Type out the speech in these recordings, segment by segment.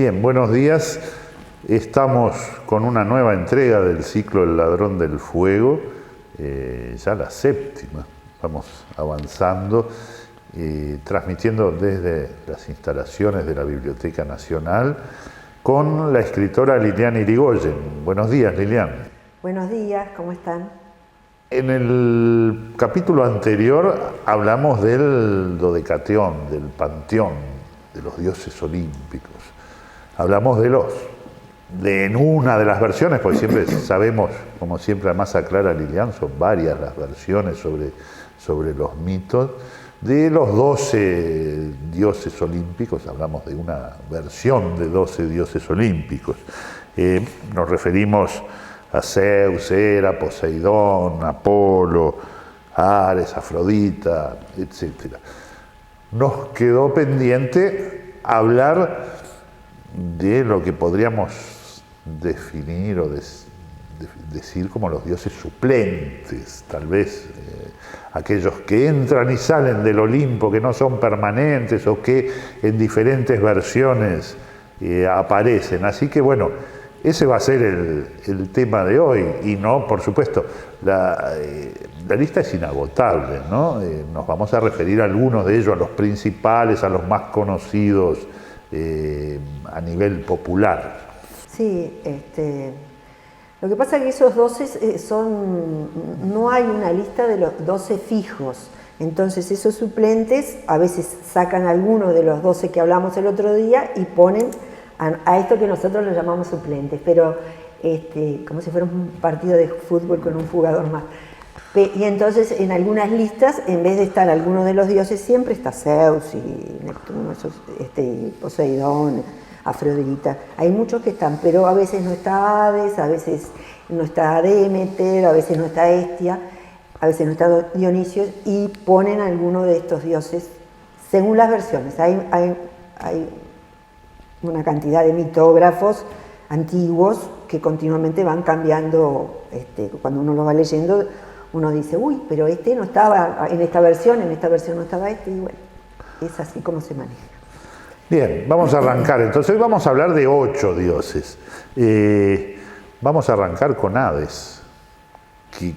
Bien, buenos días. Estamos con una nueva entrega del ciclo El Ladrón del Fuego, ya la séptima. Vamos avanzando, transmitiendo desde las instalaciones de la Biblioteca Nacional con la escritora Liliana Irigoyen. Buenos días, Liliana. Buenos días, ¿cómo están? En el capítulo anterior hablamos del dodecateón, del panteón de los dioses olímpicos. Hablamos en una de las versiones, porque siempre sabemos, como siempre además aclara Lilian, son varias las versiones sobre los mitos, de los 12 dioses olímpicos. Hablamos de una versión de 12 dioses olímpicos. Nos referimos a Zeus, Hera, Poseidón, Apolo, Ares, Afrodita, etc. Nos quedó pendiente hablar de lo que podríamos definir o decir como los dioses suplentes, tal vez aquellos que entran y salen del Olimpo, que no son permanentes o que en diferentes versiones aparecen. Así que bueno, ese va a ser el tema de hoy, y no, por supuesto, la lista es inagotable, ¿no? Nos vamos a referir a algunos de ellos, a los principales, a los más conocidos a nivel popular. Sí, lo que pasa es que esos 12 no hay una lista de los 12 fijos, entonces esos suplentes a veces sacan algunos de los 12 que hablamos el otro día y ponen a esto que nosotros lo llamamos suplentes, pero como si fuera un partido de fútbol con un jugador más. Y entonces en algunas listas, en vez de estar alguno de los dioses, siempre está Zeus y Neptuno, Poseidón, Afrodita. Hay muchos que están, pero a veces no está Hades, a veces no está Demeter, a veces no está Hestia, a veces no está Dionisio, y ponen alguno de estos dioses según las versiones. Hay una cantidad de mitógrafos antiguos que continuamente van cambiando, cuando uno lo va leyendo, uno dice, uy, pero no estaba en esta versión no estaba y bueno, es así como se maneja. Bien, vamos a arrancar. Entonces vamos a hablar de 8 dioses. Vamos a arrancar con Hades,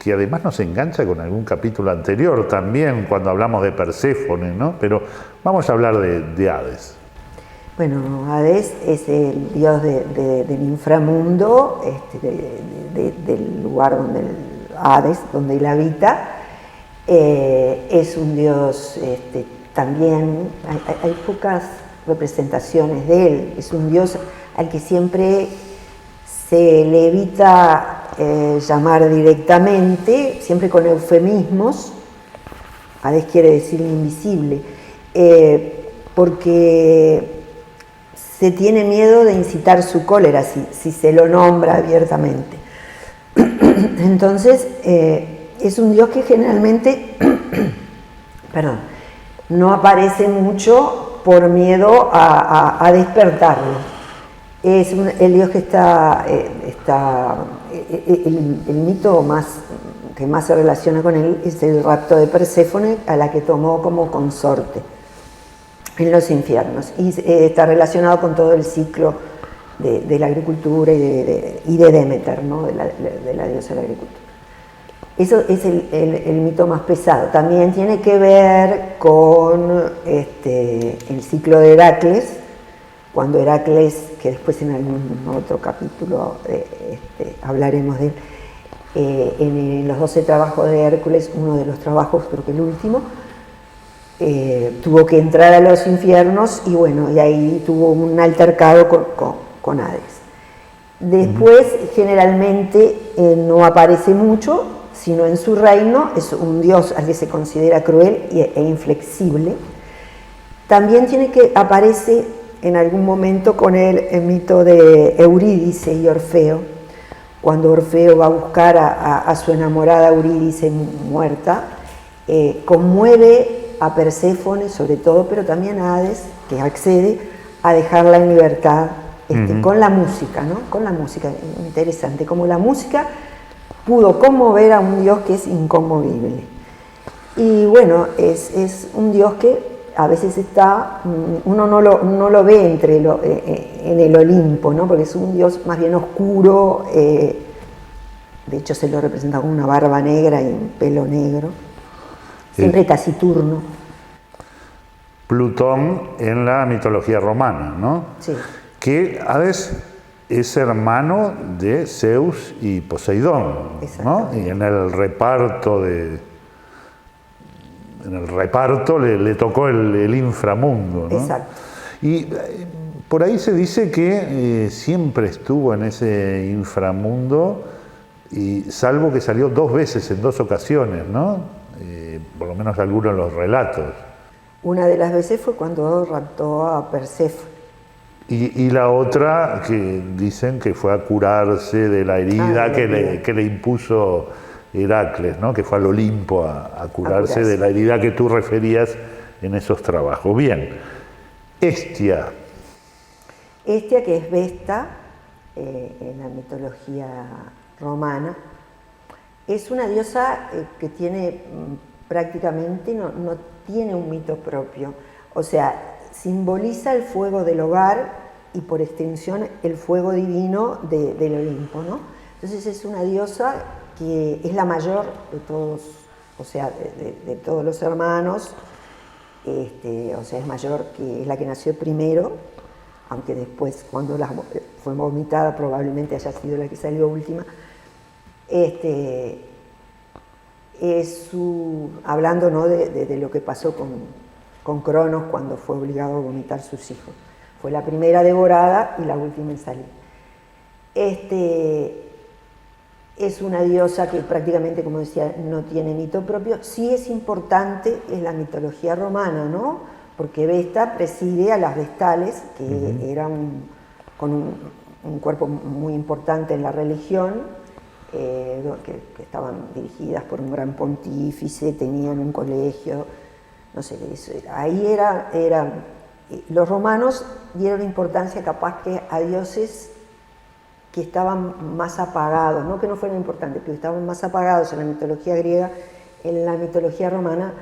que además nos engancha con algún capítulo anterior también, cuando hablamos de Perséfone, ¿no? Pero vamos a hablar de Hades. Bueno, Hades es el dios del inframundo, del lugar donde Hades, donde él habita. Es un dios, también hay pocas representaciones de él. Es un dios al que siempre se le evita llamar directamente, siempre con eufemismos. Hades quiere decir invisible, porque se tiene miedo de incitar su cólera si se lo nombra abiertamente. Entonces, es un dios que generalmente no aparece mucho por miedo a despertarlo. Es el dios que el mito que más se relaciona con él es el rapto de Perséfone, a la que tomó como consorte en los infiernos, y está relacionado con todo el ciclo de la agricultura y de Demeter, ¿no? de la diosa de la agricultura. Eso es el mito más pesado. También tiene que ver con el ciclo de Heracles, cuando Heracles, que después en algún otro capítulo hablaremos de él, en los 12 trabajos de Hércules, uno de los trabajos, creo que el último, tuvo que entrar a los infiernos y bueno, y ahí tuvo un altercado con Hades. Después, generalmente, no aparece mucho, sino en su reino. Es un dios al que se considera cruel e inflexible. También aparece en algún momento con el mito de Eurídice y Orfeo, cuando Orfeo va a buscar a su enamorada Eurídice muerta, conmueve a Perséfone sobre todo, pero también a Hades, que accede a dejarla en libertad con la música, ¿no? Con la música, interesante, como la música pudo conmover a un dios que es inconmovible. Y bueno, es un dios que a veces está, uno no lo ve en el Olimpo, ¿no? Porque es un dios más bien oscuro, de hecho se lo representa con una barba negra y un pelo negro, siempre taciturno. Plutón en la mitología romana, ¿no? Sí. Que Hades es hermano de Zeus y Poseidón, ¿no? Y en el reparto le tocó el inframundo, ¿no? Exacto. Y por ahí se dice que siempre estuvo en ese inframundo, y salvo que salió 2 veces en 2 ocasiones, ¿no? Por lo menos algunos de los relatos. Una de las veces fue cuando raptó a Perséfone. Y la otra que dicen que fue a curarse de la herida que le impuso Heracles, ¿no? Que fue al Olimpo a curarse de la herida que tú referías en esos trabajos. Bien, Hestia. Hestia, que es Vesta, en la mitología romana, es una diosa que tiene prácticamente, no tiene un mito propio, o sea, simboliza el fuego del hogar y por extensión el fuego divino del Olimpo, ¿no? Entonces es una diosa que es la mayor de todos, o sea, de todos los hermanos, o sea, es mayor, que es la que nació primero, aunque después cuando fue vomitada probablemente haya sido la que salió última. Hablando, ¿no?, de lo que pasó con Cronos cuando fue obligado a vomitar sus hijos. Fue la primera devorada y la última en salir. Es una diosa que prácticamente, como decía, no tiene mito propio. Sí es importante en la mitología romana, ¿no? Porque Vesta preside a las vestales, que eran con un cuerpo muy importante en la religión, que estaban dirigidas por un gran pontífice, tenían un colegio, no sé, ahí los romanos dieron importancia capaz que a dioses que estaban más apagados, no que no fueran importantes, pero estaban más apagados en la mitología griega. En la mitología romana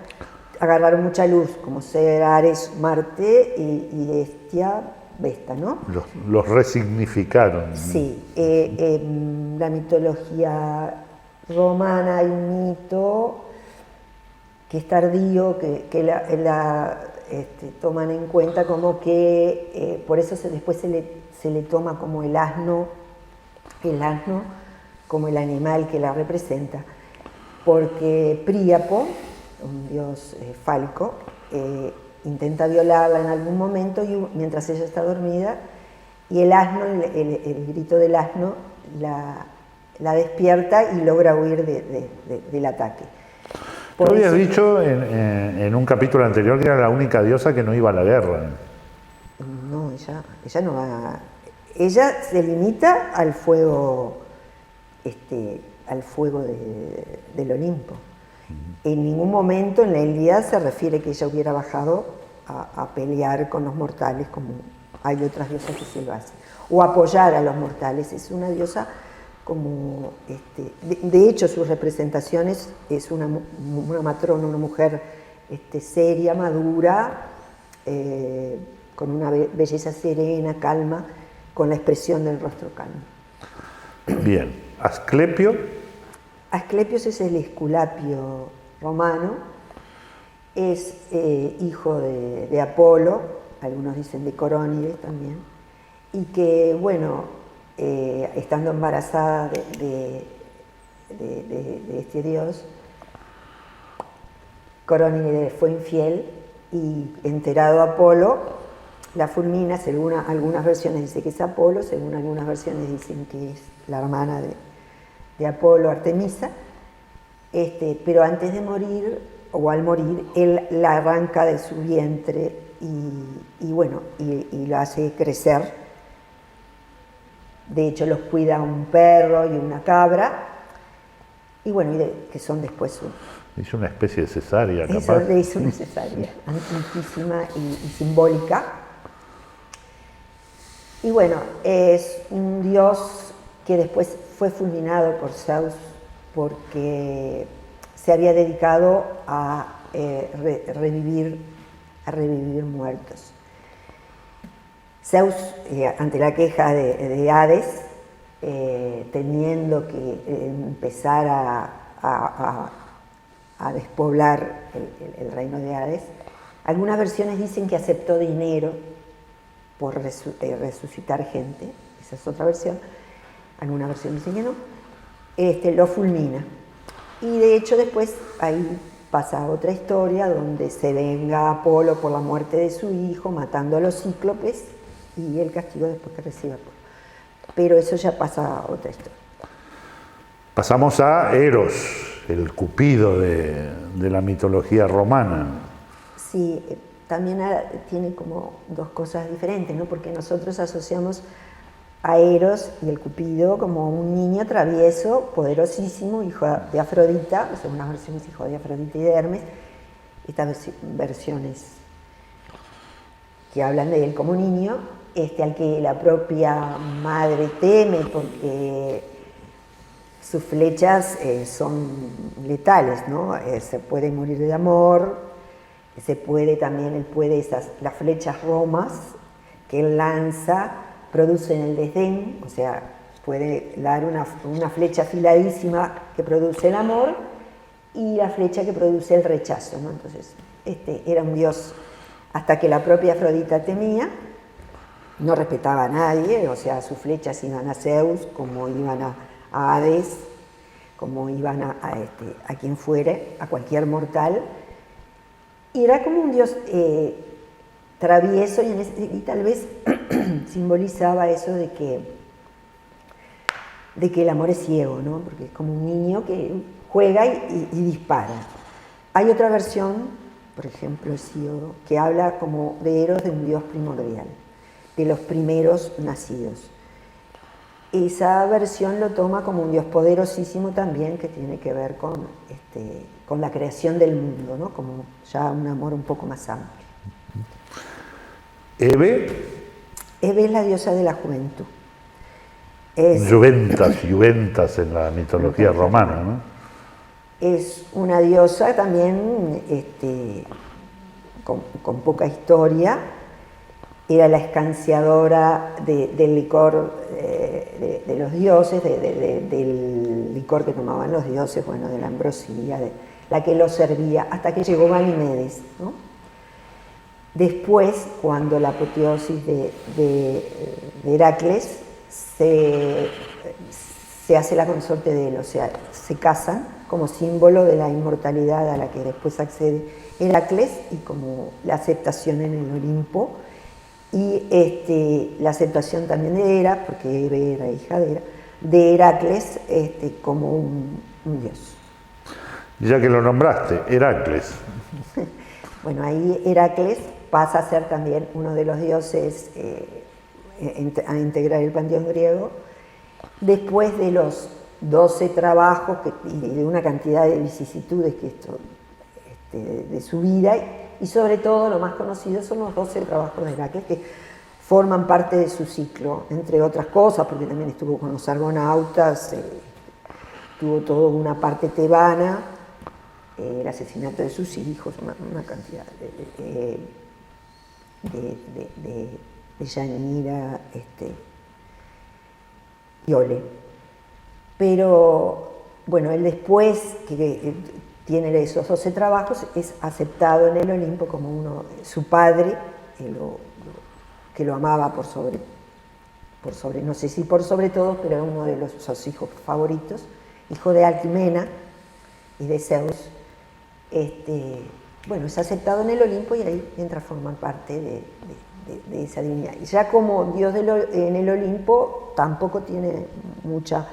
agarraron mucha luz, como ser Ares, Marte, y Hestia, Vesta, ¿no? Los resignificaron. Sí, en la mitología romana hay un mito que es tardío, que toman en cuenta como que, por eso después se le toma como el asno como el animal que la representa, porque Príapo, un dios fálico, intenta violarla en algún momento mientras ella está dormida, y el asno, el grito del asno la despierta y logra huir del ataque. Tú habías dicho en un capítulo anterior que era la única diosa que no iba a la guerra. No, ella no va. Ella se limita al fuego, del Olimpo. En ningún momento en la Ilíada se refiere que ella hubiera bajado a pelear con los mortales, como hay otras diosas que sí lo hacen, o apoyar a los mortales. Es una diosa como, de hecho sus representaciones es una matrona, una mujer seria, madura, con una belleza serena, calma, con la expresión del rostro calmo. Bien, Asclepio. Asclepios es el Esculapio romano, es hijo de Apolo, algunos dicen de Corónides también, y que, bueno, estando embarazada de este dios, Corónides fue infiel y, enterado Apolo, la fulmina. Según algunas versiones dice que es Apolo, según algunas versiones dicen que es la hermana de Apolo, Artemisa, pero antes de morir, o al morir, él la arranca de su vientre y la hace crecer. De hecho, los cuida un perro y una cabra, y bueno, que son después hizo una especie de cesárea, capaz. Eso le hizo una cesárea antiquísima y simbólica. Y bueno, es un dios que después fue fulminado por Zeus porque se había dedicado a revivir a revivir muertos. Zeus, ante la queja de Hades, teniendo que empezar a despoblar el reino de Hades, algunas versiones dicen que aceptó dinero por resucitar gente, esa es otra versión, alguna versión dice que no, lo fulmina. Y de hecho después ahí pasa otra historia donde se venga Apolo por la muerte de su hijo, matando a los cíclopes, y el castigo después que recibe Apolo. Pero eso ya pasa a otra historia. Pasamos a Eros, el Cupido de la mitología romana. Sí, también tiene como dos cosas diferentes, ¿no? Porque nosotros asociamos a Eros y el Cupido como un niño travieso, poderosísimo, hijo de Afrodita, según las versiones hijo de Afrodita y de Hermes, estas versiones que hablan de él como niño, al que la propia madre teme porque sus flechas son letales, ¿no? Se puede morir de amor, se puede también, las flechas romas que él lanza producen el desdén, o sea, puede dar una flecha afiladísima que produce el amor y la flecha que produce el rechazo, ¿no? Entonces, era un dios hasta que la propia Afrodita temía, no respetaba a nadie, o sea, sus flechas iban a Zeus, como iban a Hades, como iban a quien fuere, a cualquier mortal, y era como un dios travieso y tal vez simbolizaba eso de que el amor es ciego, ¿no? Porque es como un niño que juega y dispara. Hay otra versión, por ejemplo, Hesíodo, que habla como de Eros, de un dios primordial, de los primeros nacidos. Esa versión lo toma como un dios poderosísimo también, que tiene que ver con la creación del mundo, ¿no? Como ya un amor un poco más amplio. Hebe es la diosa de la juventud. Juventas en la mitología romana, ¿no? Es una diosa también con poca historia. Era la escanciadora del licor de los dioses, del licor que tomaban los dioses, bueno, de la ambrosía, de la que los servía, hasta que llegó Ganimedes, ¿no? Después, cuando la apoteosis de Heracles, se hace la consorte de él, o sea, se casan como símbolo de la inmortalidad a la que después accede Heracles y como la aceptación en el Olimpo. Y la aceptación también de Hera, porque Hebe era hija de Heracles, como un dios. Ya que lo nombraste, Heracles. Bueno, ahí Heracles pasa a ser también uno de los dioses a integrar el panteón griego, después de los 12 trabajos y de una cantidad de vicisitudes de su vida. Y sobre todo, lo más conocido son los 12 trabajos de Heracles, que forman parte de su ciclo, entre otras cosas, porque también estuvo con los argonautas, tuvo toda una parte tebana, el asesinato de sus hijos, una cantidad de Yanira, Iole. Pero, bueno, él después que tiene esos 12 trabajos, es aceptado en el Olimpo como su padre, que lo amaba por sobre, no sé si por sobre todo, pero era uno de sus hijos favoritos, hijo de Alcimena y de Zeus. Bueno, es aceptado en el Olimpo y ahí entra a formar parte de esa divinidad. Y ya como dios en el Olimpo tampoco tiene mucha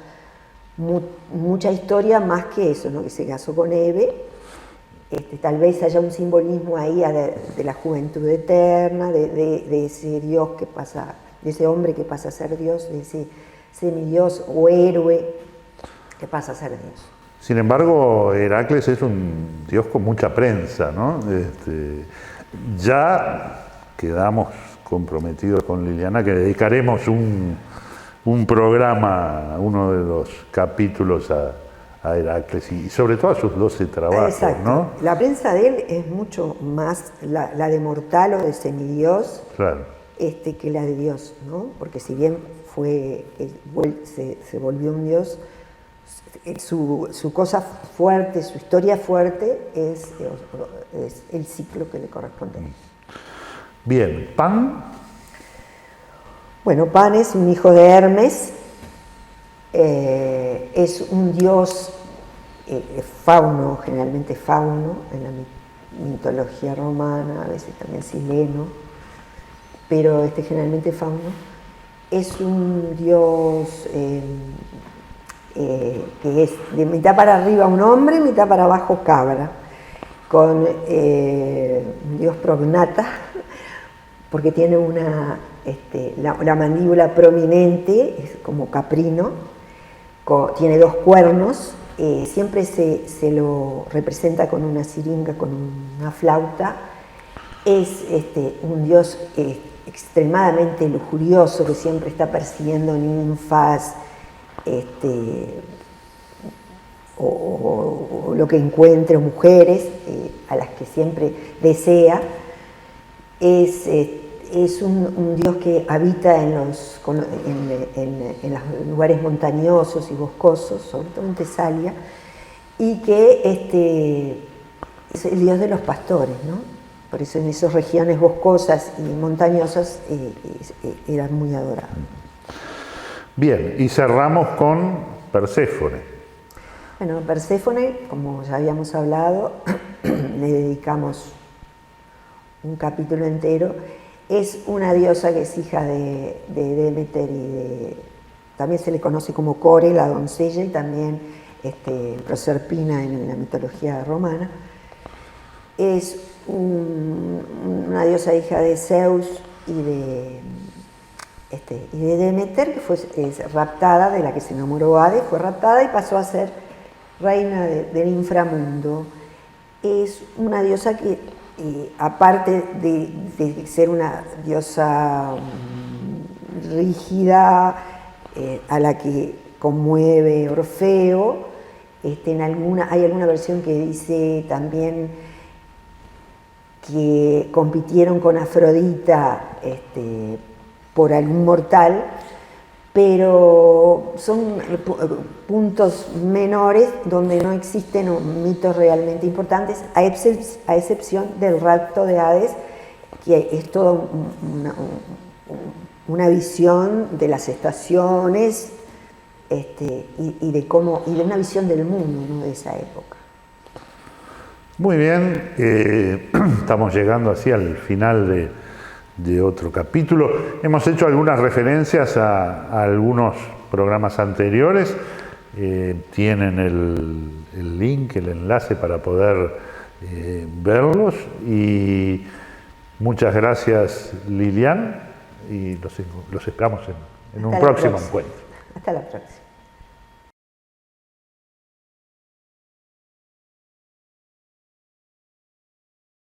historia más que eso, ¿no? Que se casó con Hebe, tal vez haya un simbolismo ahí de la juventud eterna, de ese dios que pasa, de ese hombre que pasa a ser dios, de ese semidios o héroe que pasa a ser dios. Sin embargo, Heracles es un dios con mucha prensa, ¿no? Ya quedamos comprometidos con Liliana que dedicaremos un programa, uno de los capítulos a a Heracles y sobre todo a sus 12 trabajos, Exacto. ¿no? La prensa de él es mucho más la de mortal o de semidios, Claro. que la de Dios, ¿no? Porque si bien se volvió un dios, su cosa fuerte, su historia fuerte es el ciclo que le corresponde. Bien, Pan. Bueno, Pan es un hijo de Hermes, es un dios fauno, generalmente fauno, en la mitología romana, a veces también sileno, pero generalmente fauno. Es un dios que es de mitad para arriba un hombre, mitad para abajo cabra, con un dios prognata, porque tiene la mandíbula prominente, es como caprino, tiene 2 cuernos, siempre se lo representa con una siringa, con una flauta. Es un dios extremadamente lujurioso que siempre está persiguiendo ninfas o lo que encuentre, mujeres a las que siempre desea. Es un dios que habita en los lugares montañosos y boscosos, sobre todo en Tesalia, y que es el dios de los pastores, ¿no? Por eso en esas regiones boscosas y montañosas era muy adorado. Bien, y cerramos con Perséfone. Bueno, Perséfone, como ya habíamos hablado, le dedicamos un capítulo entero. Es una diosa que es hija de Demeter y también se le conoce como Core, la doncella, y también Proserpina en la mitología romana. Es una diosa hija de Zeus y de Demeter, que fue raptada, de la que se enamoró Hades, fue raptada y pasó a ser reina del inframundo. Es una diosa que, aparte de ser una diosa rígida, a la que conmueve Orfeo, hay alguna versión que dice también que compitieron con Afrodita por algún mortal, pero son puntos menores donde no existen mitos realmente importantes, a excepción del rapto de Hades, que es toda una visión de las estaciones y de una visión del mundo, ¿no?, de esa época. Muy bien, estamos llegando así al final de otro capítulo. Hemos hecho algunas referencias a algunos programas anteriores. Tienen el link, el enlace para poder verlos. Y muchas gracias, Lilian, y los esperamos en un próximo encuentro. Hasta la próxima.